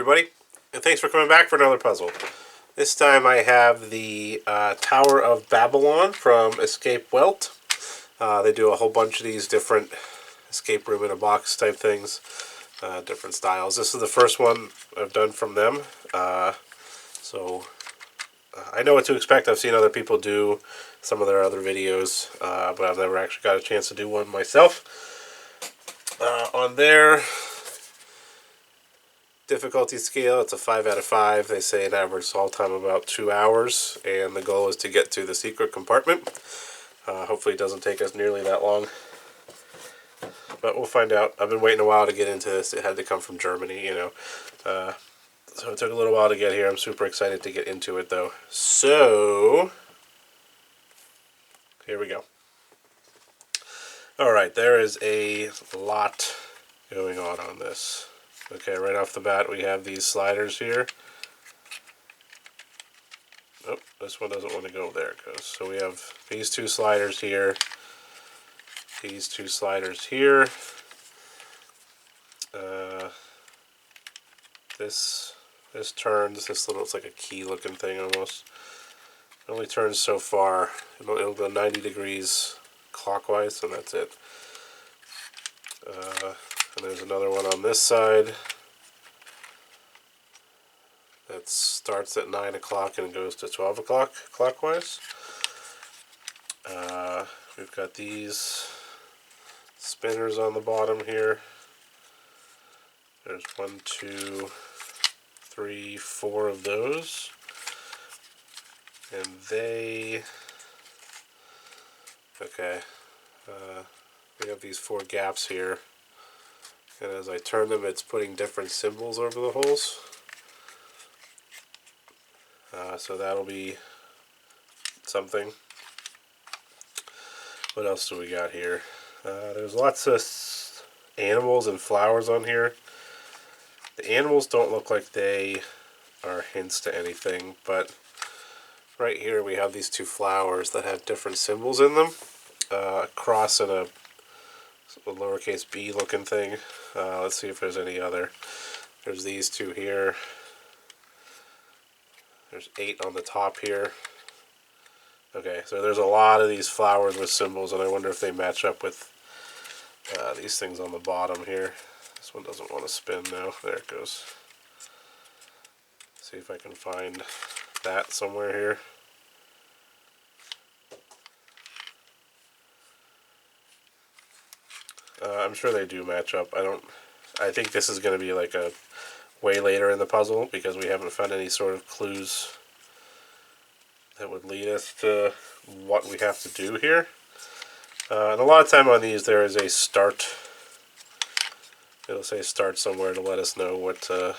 everybody, and thanks for coming back for another puzzle. This time I have the Tower of Babylon from EscWelt. They do a whole bunch of these different escape room in a box type things, different styles. This is the first one I've done from them, so I know what to expect. I've seen other people do some of their other videos, but I've never actually got a chance to do one myself. On their difficulty scale, it's a 5 out of 5. They say an average solve time of about 2 hours, and the goal is to get to the secret compartment. Hopefully it doesn't take us nearly that long, but we'll find out. I've been waiting a while to get into this. It had to come from Germany, you know. So it took a little while to get here. I'm super excited to get into it, though. So, here we go. Alright, there is a lot going on this. Okay, right off the bat we have these sliders here. Oh, this one doesn't want to go. There it goes. So we have these two sliders here. These two sliders here. This turns. This little, it's like a key looking thing almost. It only turns so far. It'll go 90 degrees clockwise, and that's it. And there's another one on this side that starts at 9 o'clock and goes to 12 o'clock clockwise. We've got these spinners on the bottom here. There's 1, 2, 3, 4 of those. And they... Okay. We have these 4 gaps here. And as I turn them, it's putting different symbols over the holes. So that'll be something. What else do we got here? There's lots of animals and flowers on here. The animals don't look like they are hints to anything, but right here we have these 2 flowers that have different symbols in them. A cross and a lowercase b looking thing. Let's see if there's any other. There's these 2 here. There's 8 on the top here. Okay, so there's a lot of these flowers with symbols, and I wonder if they match up with these things on the bottom here. This one doesn't want to spin now. There it goes. See if I can find that somewhere here. I'm sure they do match up. I think this is going to be like a way later in the puzzle because we haven't found any sort of clues that would lead us to what we have to do here. And a lot of time on these there is a start. It'll say start somewhere to let us know what to...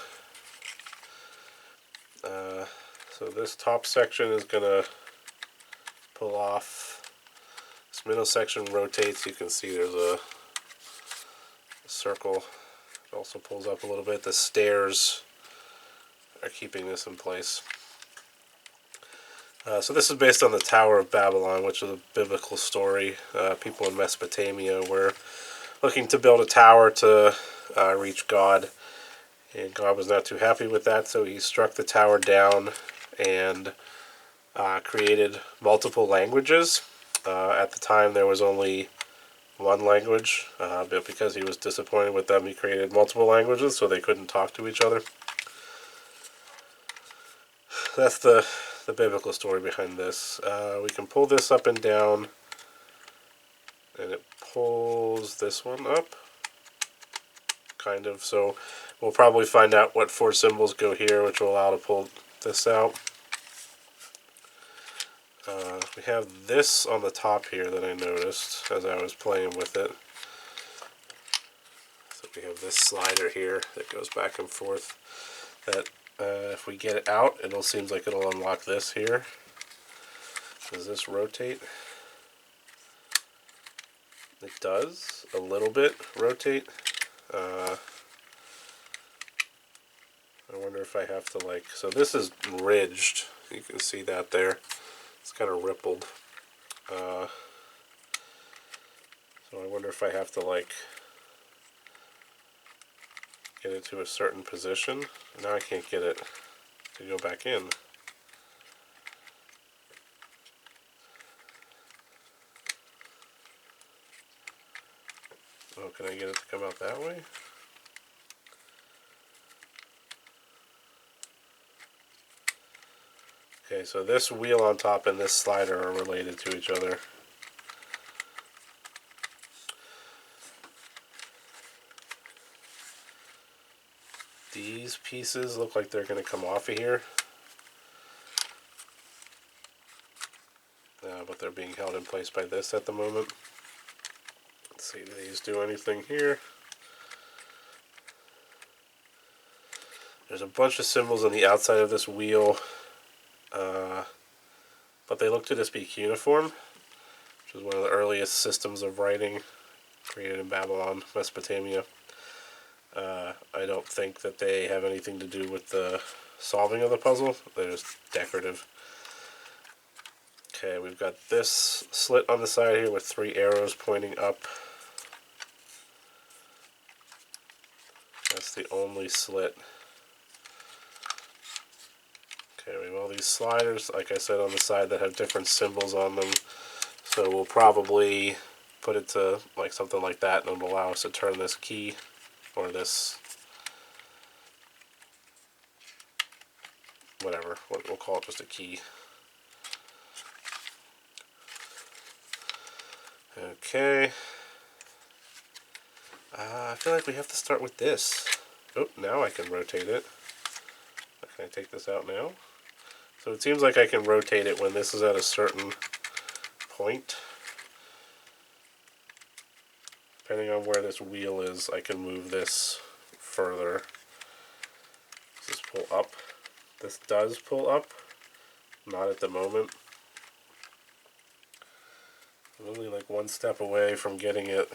so this top section is going to pull off. This middle section rotates. You can see there's a circle. It also pulls up a little bit. The stairs are keeping this in place. So this is based on the Tower of Babylon, which is a biblical story. People in Mesopotamia were looking to build a tower to reach God, and God was not too happy with that, so he struck the tower down and created multiple languages. At the time there was only one language, but because he was disappointed with them, he created multiple languages so they couldn't talk to each other. That's the biblical story behind this. We can pull this up and down, and it pulls this one up, kind of. So we'll probably find out what 4 symbols go here, which will allow to pull this out. We have this on the top here that I noticed as I was playing with it. So we have this slider here that goes back and forth. That if we get it out, it'll seems like it'll unlock this here. Does this rotate? It does a little bit rotate. I wonder if I have to like. So this is ridged. You can see that there. It's kind of rippled. So I wonder if I have to like get it to a certain position. Now I can't get it to go back in. Oh, can I get it to come out that way? Okay, so this wheel on top and this slider are related to each other. These pieces look like they're going to come off of here. But they're being held in place by this at the moment. Let's see, do these do anything here? There's a bunch of symbols on the outside of this wheel, but they look to just be cuneiform, which is one of the earliest systems of writing created in Babylon, Mesopotamia. I don't think that they have anything to do with the solving of the puzzle. They're just decorative. Okay, we've got this slit on the side here with 3 arrows pointing up. That's the only slit. Okay, we have all these sliders, like I said, on the side that have different symbols on them. So we'll probably put it to like something like that, and it'll allow us to turn this key, or this, whatever, we'll call it just a key. Okay. I feel like we have to start with this. Oh, now I can rotate it. Can I take this out now? So it seems like I can rotate it when this is at a certain point. Depending on where this wheel is, I can move this further. Does this pull up? This does pull up. Not at the moment. I'm only like one step away from getting it.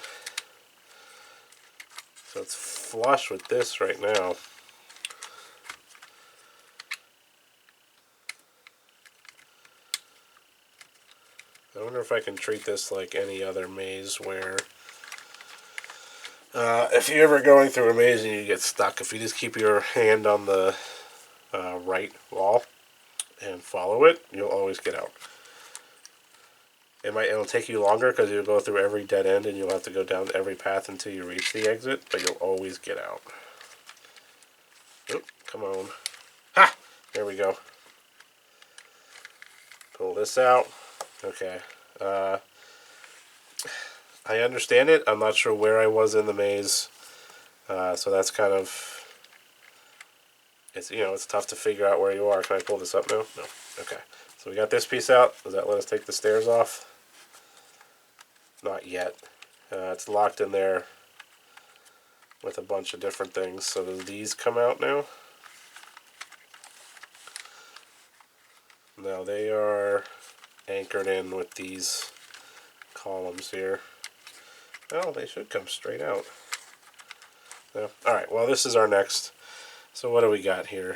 So it's flush with this right now. I wonder if I can treat this like any other maze where if you're ever going through a maze and you get stuck, if you just keep your hand on the right wall and follow it, you'll always get out. It'll take you longer because you'll go through every dead end and you'll have to go down every path until you reach the exit, but you'll always get out. Oop, come on. Ha! There we go. Pull this out. Okay. I understand it. I'm not sure where I was in the maze. So that's kind of, it's tough to figure out where you are. Can I pull this up now? No. Okay. So we got this piece out. Does that let us take the stairs off? Not yet. It's locked in there with a bunch of different things. So does these come out now? No, they are anchored in with these columns here. Well, they should come straight out. No. Alright, well this is our next. So what do we got here?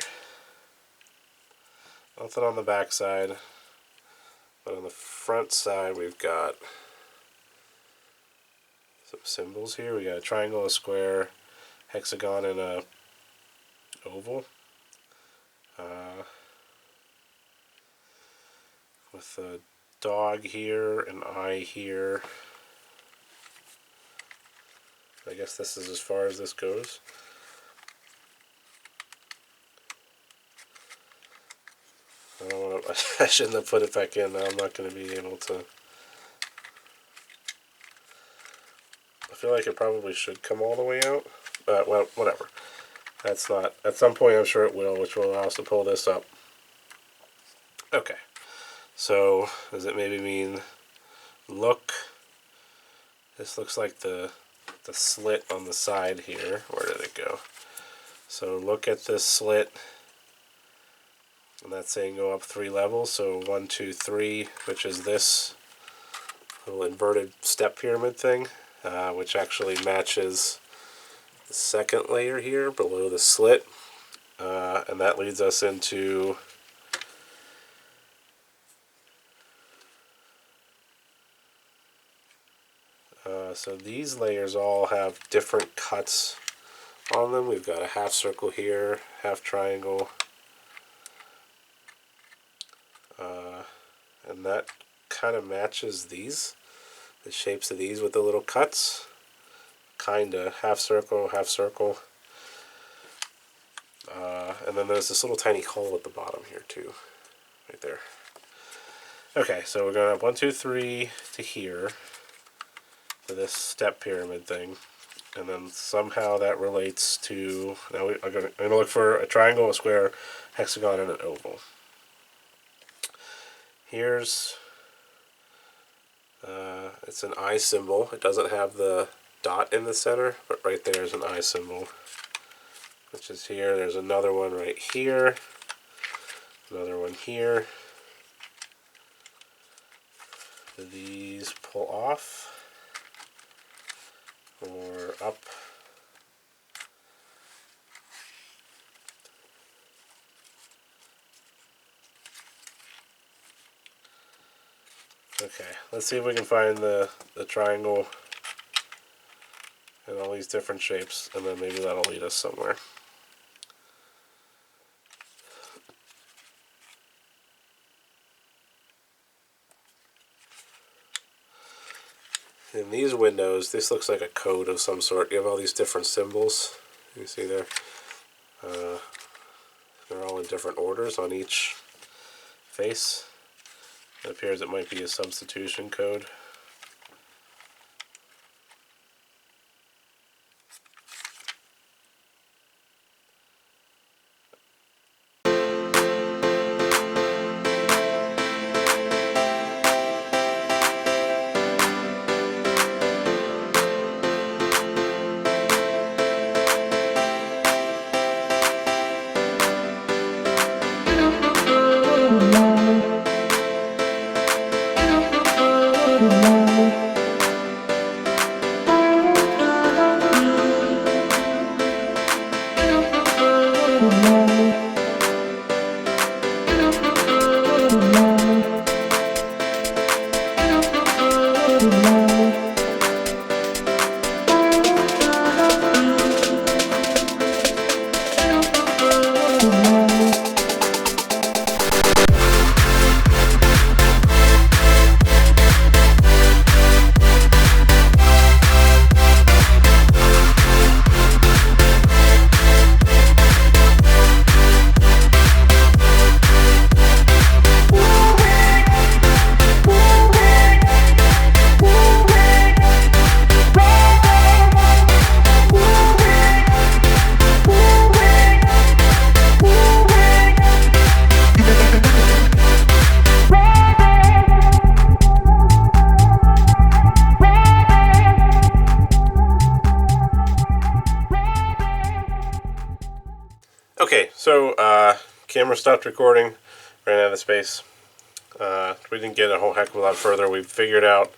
Nothing on the back side. But on the front side we've got some symbols here. We got a triangle, a square, hexagon, and a oval. With a dog here, an eye here. I guess this is as far as this goes. I shouldn't have put it back in. Now I'm not going to be able to. I feel like it probably should come all the way out. But, well, whatever. That's not. At some point I'm sure it will, which will allow us to pull this up. Okay. So, does it maybe mean look? This looks like the slit on the side here. Where did it go? So look at this slit. And that's saying go up 3 levels. So 1, 2, 3, which is this little inverted step pyramid thing, which actually matches the second layer here below the slit. And that leads us into so these layers all have different cuts on them. We've got a half circle here, half triangle, and that kind of matches these, the shapes of these with the little cuts. Kinda half circle, and then there's this little tiny hole at the bottom here too, right there. Okay, so we're going up 1, 2, 3 to here, to this step pyramid thing, and then somehow that relates to, now I'm going to look for a triangle, a square, hexagon, and an oval. Here's, it's an eye symbol. It doesn't have the dot in the center, but right there is an eye symbol, which is here. There's another one right here, another one here. These pull off or up. Okay, let's see if we can find the triangle in all these different shapes, and then maybe that'll lead us somewhere. In these windows, this looks like a code of some sort. You have all these different symbols. You see there? They're all in different orders on each face. It appears it might be a substitution code. Okay, so camera stopped recording, ran out of space. We didn't get a whole heck of a lot further. We figured out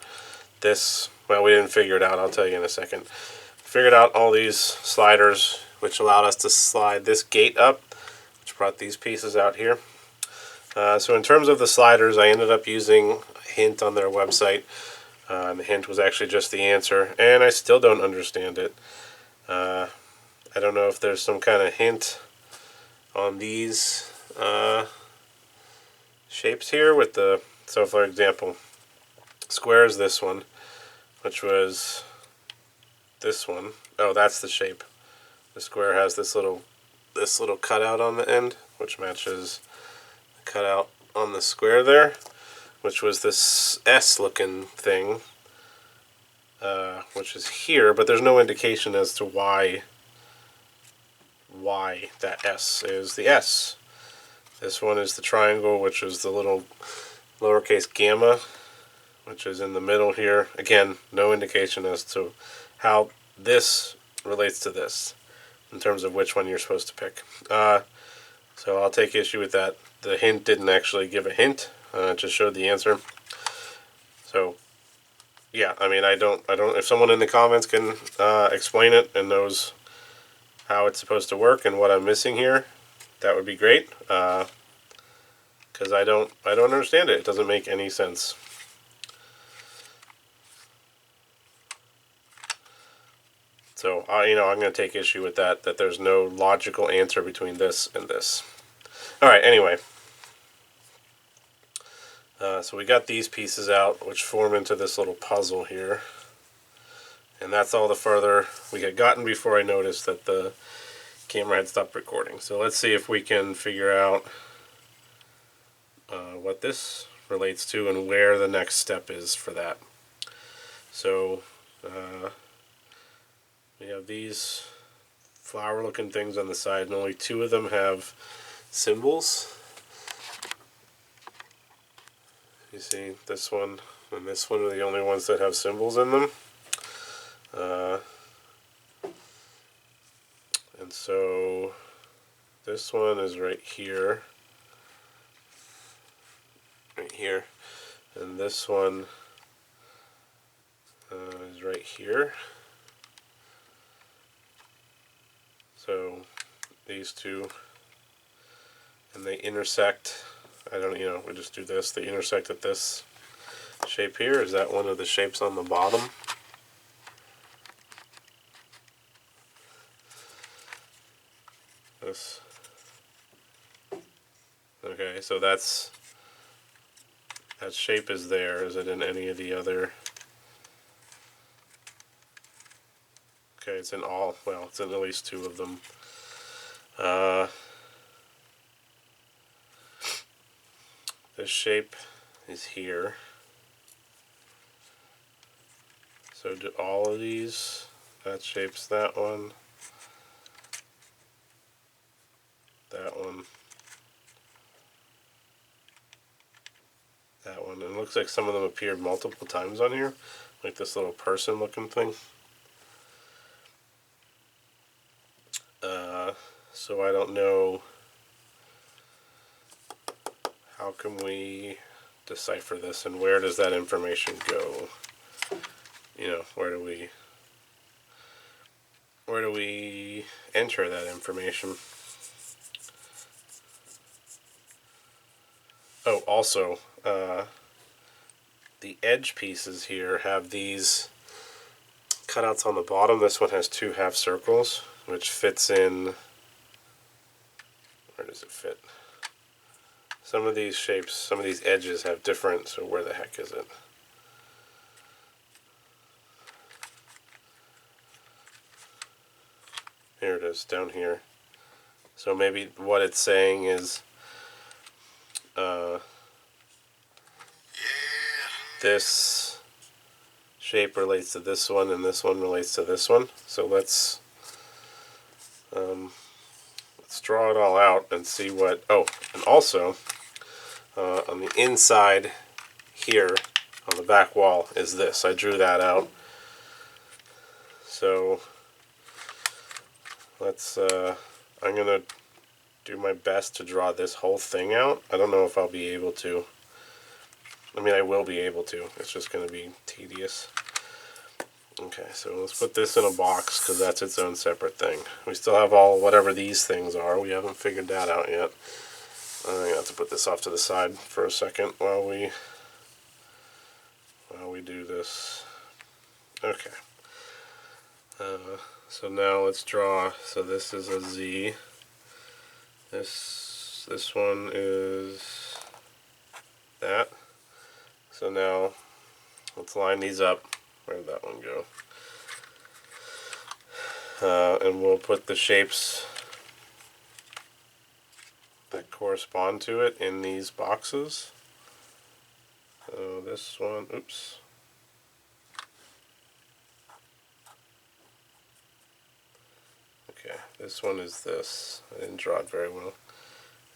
this, well, we didn't figure it out, I'll tell you in a second. Figured out all these sliders, which allowed us to slide this gate up, which brought these pieces out here. So in terms of the sliders, I ended up using a hint on their website. And the hint was actually just the answer, and I still don't understand it. I don't know if there's some kind of hint on these shapes here with the, so for example, square is this one, which was this one. Oh, that's the shape. The square has this little cutout on the end, which matches the cutout on the square there, which was this S looking thing, which is here, but there's no indication as to why that S is the S. This one is the triangle, which is the little lowercase gamma, which is in the middle here. Again, no indication as to how this relates to this in terms of which one you're supposed to pick. So I'll take issue with that. The hint didn't actually give a hint, it just showed the answer. So yeah, I mean, I don't, if someone in the comments can explain it and knows how it's supposed to work and what I'm missing here, that would be great. Because I don't understand it. It doesn't make any sense. So, I'm going to take issue with that there's no logical answer between this and this. Alright, anyway. So we got these pieces out, which form into this little puzzle here. And that's all the further we had gotten before I noticed that the camera had stopped recording. So let's see if we can figure out what this relates to and where the next step is for that. So we have these flower looking things on the side, and only two of them have symbols. You see, this one and this one are the only ones that have symbols in them. And so this one is right here, and this one is right here. So these two, and they intersect. We just do this. They intersect at this shape here. Is that one of the shapes on the bottom? This. Okay, so that shape is there. Is it in any of the other? Okay, it's in all. Well, it's in at least two of them. This shape is here. So do all of these? That shape's that one. That one. That one. And it looks like some of them appeared multiple times on here. Like this little person looking thing. So I don't know. How can we decipher this, and where does that information go? Where do we enter that information? Oh, also, the edge pieces here have these cutouts on the bottom. This one has two half circles, which fits in. Where does it fit? Some of these shapes, some of these edges have different, so where the heck is it? Here it is, down here. So maybe what it's saying is this shape relates to this one, and this one relates to this one. So let's draw it all out and see what. Oh, and also on the inside here on the back wall is this. I drew that out. So let's. I'm gonna do my best to draw this whole thing out. I don't know if I'll be able to. I mean, I will be able to. It's just going to be tedious. Okay, so let's put this in a box because that's its own separate thing. We still have all whatever these things are. We haven't figured that out yet. I'm going to have to put this off to the side for a second while we do this. Okay. So now let's draw. So this is a Z. This one is that. So now let's line these up. Where did that one go? And we'll put the shapes that correspond to it in these boxes. So this one, oops. Okay, this one is this. I didn't draw it very well.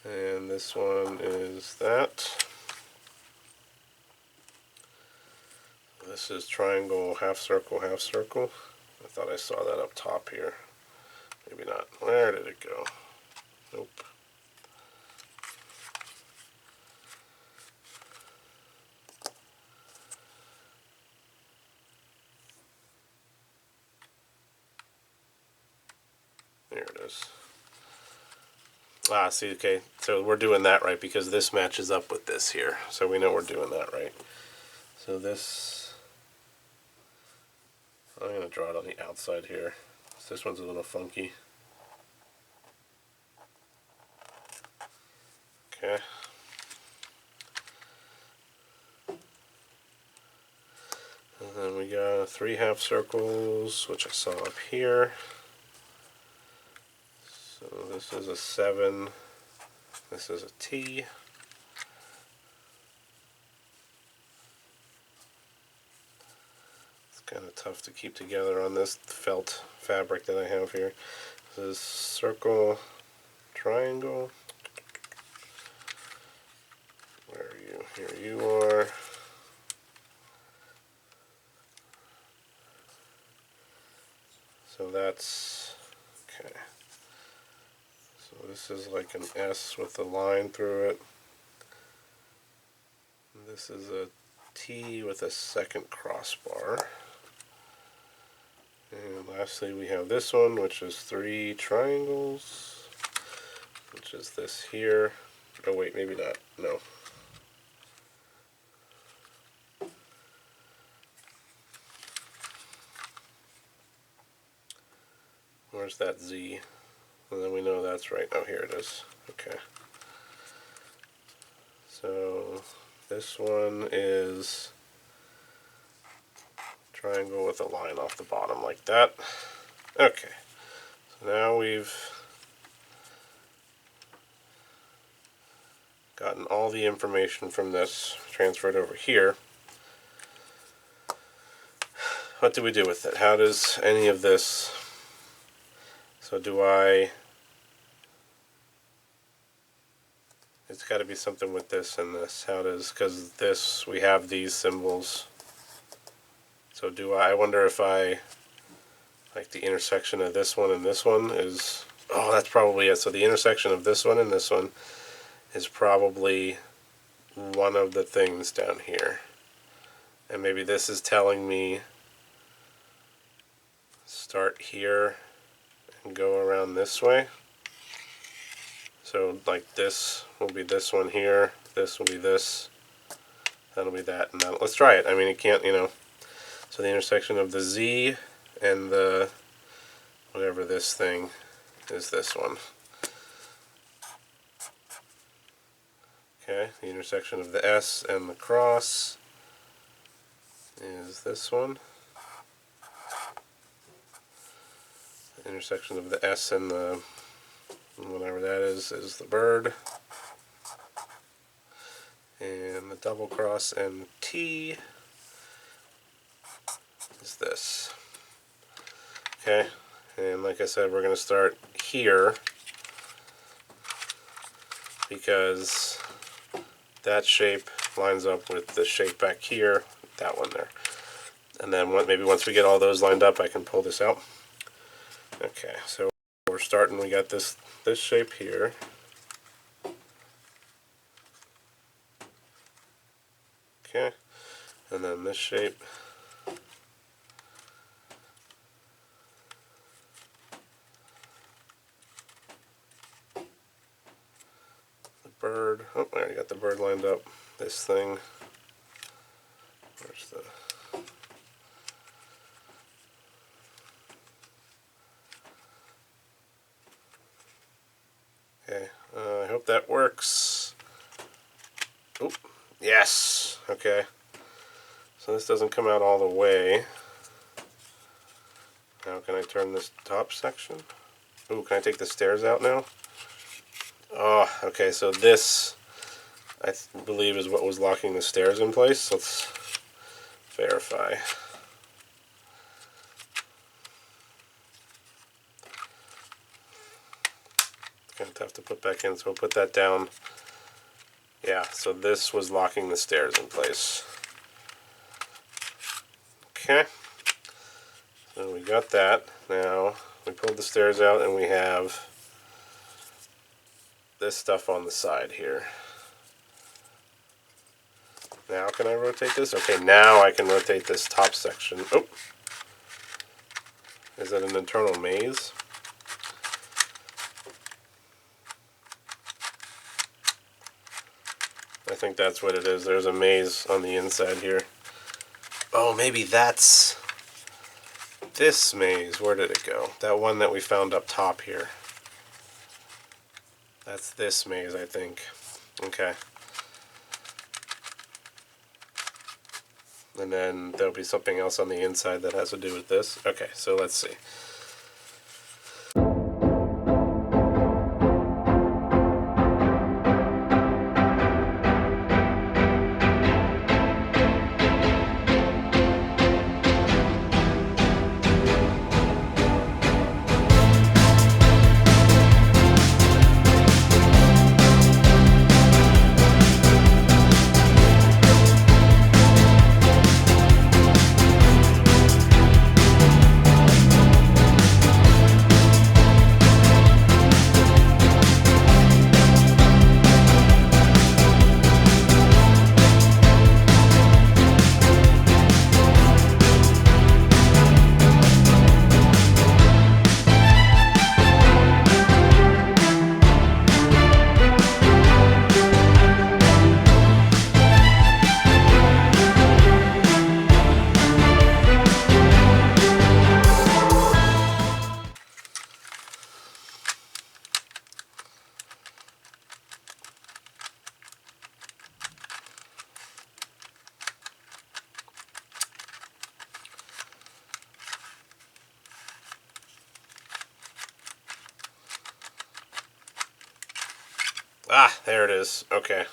And this one is that. This is triangle, half circle, half circle. I thought I saw that up top here. Maybe not. Where did it go? Nope. There it is. Ah, see, okay. So we're doing that right because this matches up with this here. So we know we're doing that right. So this, I'm going to draw it on the outside here. This one's a little funky. Okay. And then we got 3 half circles, which I saw up here. So this is a 7. This is a T. It's kind of tough to keep together on this felt fabric that I have here. This is circle, triangle. Where are you? Here you are. So that's, okay. So this is like an S with a line through it. And this is a T with a second crossbar. And lastly we have this one, which is 3 triangles, which is this here. Oh wait, maybe not, no. Where's that Z? And then we know that's right. Oh, here it is. Okay. So this one is triangle with a line off the bottom like that. Okay. So now we've gotten all the information from this transferred over here. What do we do with it? How does any of this... So do I... It's got to be something with this and this. How does... Because this, we have these symbols. So do I wonder if I... Like the intersection of this one and this one is... Oh, that's probably it. So the intersection of this one and this one is probably one of the things down here. And maybe this is telling me start here and go around this way. So like this will be this one here, this will be this, that'll be that, and that. Let's try it. I mean, it can't, you know. So the intersection of the Z and the whatever this thing is this one. Okay, the intersection of the S and the cross is this one. The intersection of the S and the whatever that is the bird. And the double cross and the T is this. Okay, and like I said, we're going to start here because that shape lines up with the shape back here, that one there. And then maybe once we get all those lined up, I can pull this out. Okay, so we're starting, we got this shape here. Okay, and then this shape. The bird, oh, I already got the bird lined up. This thing, where's the... Okay, I hope that works. Oop, yes, okay. So this doesn't come out all the way. Now can I turn this top section? Ooh, can I take the stairs out now? Oh, okay, so this, I believe, is what was locking the stairs in place. Let's verify. Kind of tough to put back in, so we'll put that down. Yeah, so this was locking the stairs in place. Okay, so we got that. Now we pulled the stairs out and we have this stuff on the side here. Now can I rotate this? Okay, now I can rotate this top section. Oh, is that an internal maze? I think that's what it is. There's a maze on the inside here. Oh, maybe that's this maze, where did it go? That one that we found up top here. That's this maze, I think. Okay. And then there'll be something else on the inside that has to do with this. Okay, so let's see. Ah, there it is. Okay.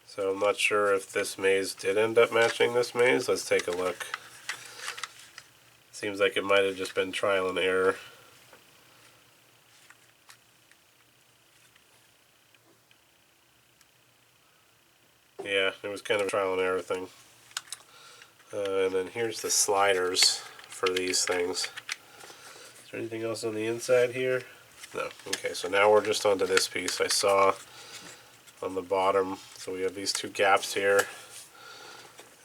So I'm not sure if this maze did end up matching this maze. Let's take a look. Seems like it might have just been trial and error. Yeah, it was kind of a trial and error thing. And then here's the sliders for these things. Is there anything else on the inside here? No. Okay, so now we're just onto this piece I saw on the bottom. So we have these two gaps here.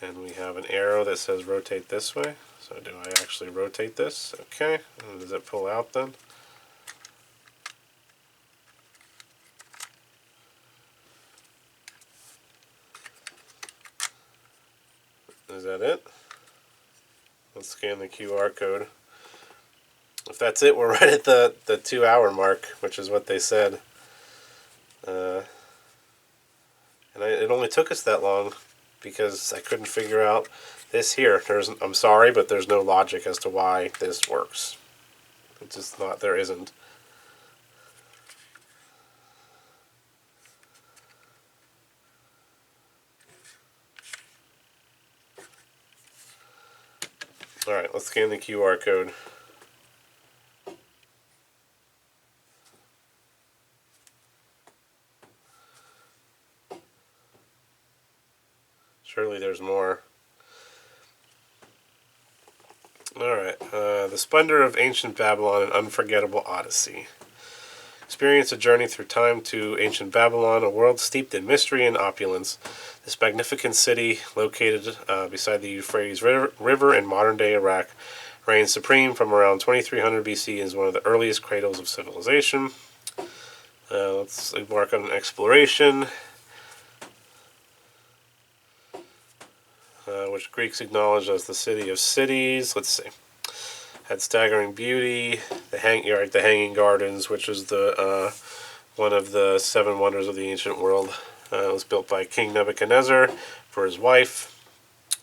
And we have an arrow that says rotate this way. So do I actually rotate this? Okay. And does it pull out then? Is that it? Let's scan the QR code. If that's it, we're right at the 2 hour mark, which is what they said. It only took us that long because I couldn't figure out this here. I'm sorry, but there's no logic as to why this works. It's just not, there isn't. Alright, let's scan the QR code. Surely there's more. Alright, The Splendor of Ancient Babylon, An Unforgettable Odyssey. Experience a journey through time to ancient Babylon, a world steeped in mystery and opulence. This magnificent city, located beside the Euphrates River in modern-day Iraq, reigns supreme from around 2300 BC and is one of the earliest cradles of civilization. Let's embark on an exploration, which Greeks acknowledged as the city of cities. Let's see. Had staggering beauty. The Hanging Gardens, which is the one of the 7 wonders of the ancient world. It was built by King Nebuchadnezzar for his wife,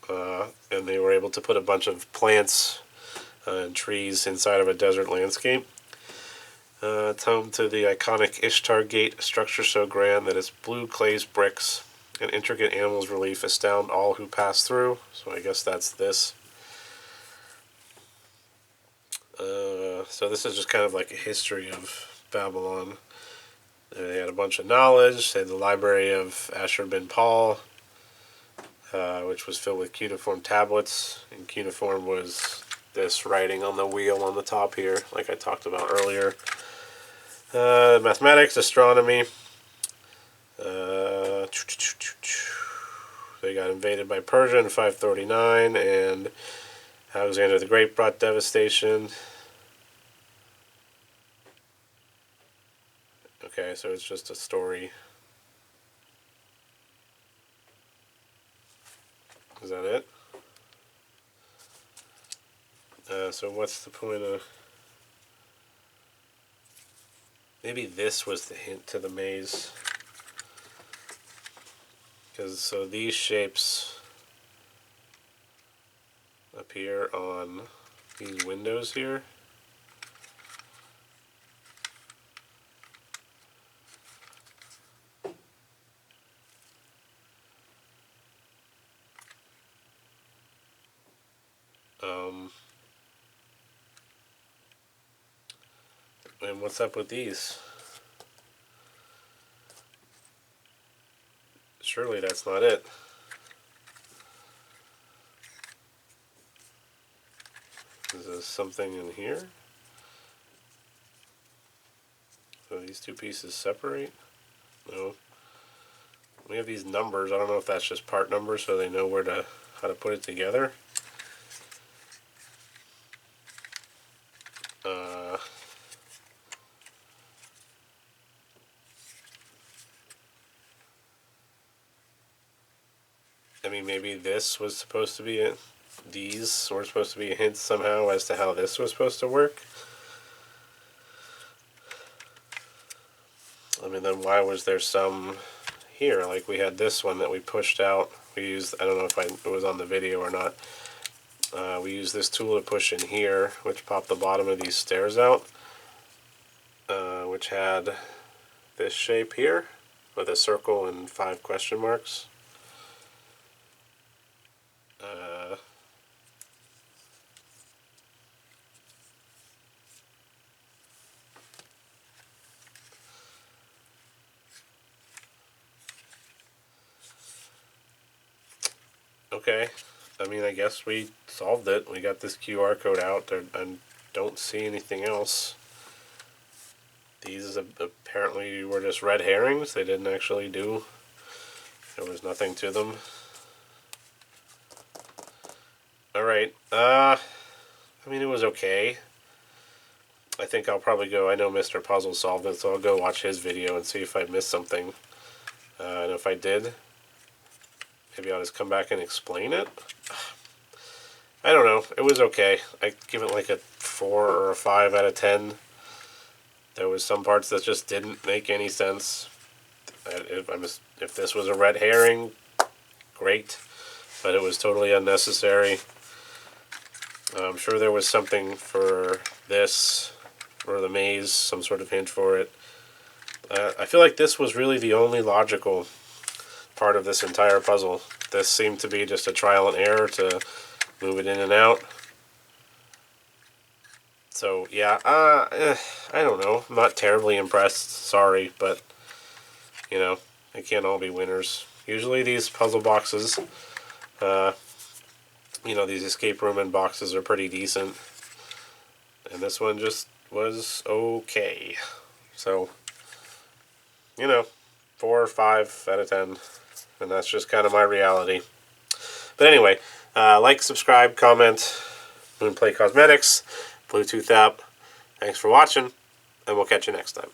and they were able to put a bunch of plants and trees inside of a desert landscape. It's home to the iconic Ishtar Gate, a structure so grand that its blue glazed bricks and intricate animals relief astound all who pass through. So I guess that's this. So this is just kind of like a history of Babylon. They had a bunch of knowledge. They had the library of Ashur-bin-Pal, which was filled with cuneiform tablets. And cuneiform was this writing on the wheel on the top here, like I talked about earlier. Mathematics, astronomy. They got invaded by Persia in 539, and Alexander the Great brought devastation. Okay, so it's just a story. Is that it? So what's the point of... Maybe this was the hint to the maze. Because so these shapes appear on these windows here. And what's up with these? Surely that's not it. Is there something in here? So these two pieces separate? No. We have these numbers. I don't know if that's just part numbers so they know how to put it together. I mean, maybe this was supposed to be it. These were supposed to be a hint somehow as to how this was supposed to work. I mean, then why was there some here? Like we had this one that we pushed out. We used, I don't know if it was on the video or not. We used this tool to push in here, which popped the bottom of these stairs out, which had this shape here with a circle and 5 question marks. Okay, I mean, I guess we solved it. We got this QR code out there, and don't see anything else. These apparently were just red herrings. They didn't actually do. There was nothing to them. Alright, I mean, it was okay. I think I'll probably go, I know Mr. Puzzle solved it, so I'll go watch his video and see if I missed something. And if I did, maybe I'll just come back and explain it. I don't know. It was okay. I give it like a 4 or a 5 out of 10. There was some parts that just didn't make any sense. If this was a red herring, great. But it was totally unnecessary. I'm sure there was something for this, or the maze, some sort of hint for it. I feel like this was really the only logical part of this entire puzzle. This seemed to be just a trial and error to move it in and out. So yeah, I don't know. I'm not terribly impressed. Sorry, but you know, they can't all be winners. Usually these puzzle boxes, you know, these escape room and boxes are pretty decent, and this one just was okay. So, you know, 4 or 5 out of 10, and that's just kind of my reality. But anyway, like, subscribe, comment, Moonplay Cosmetics, Bluetooth app. Thanks for watching, and we'll catch you next time.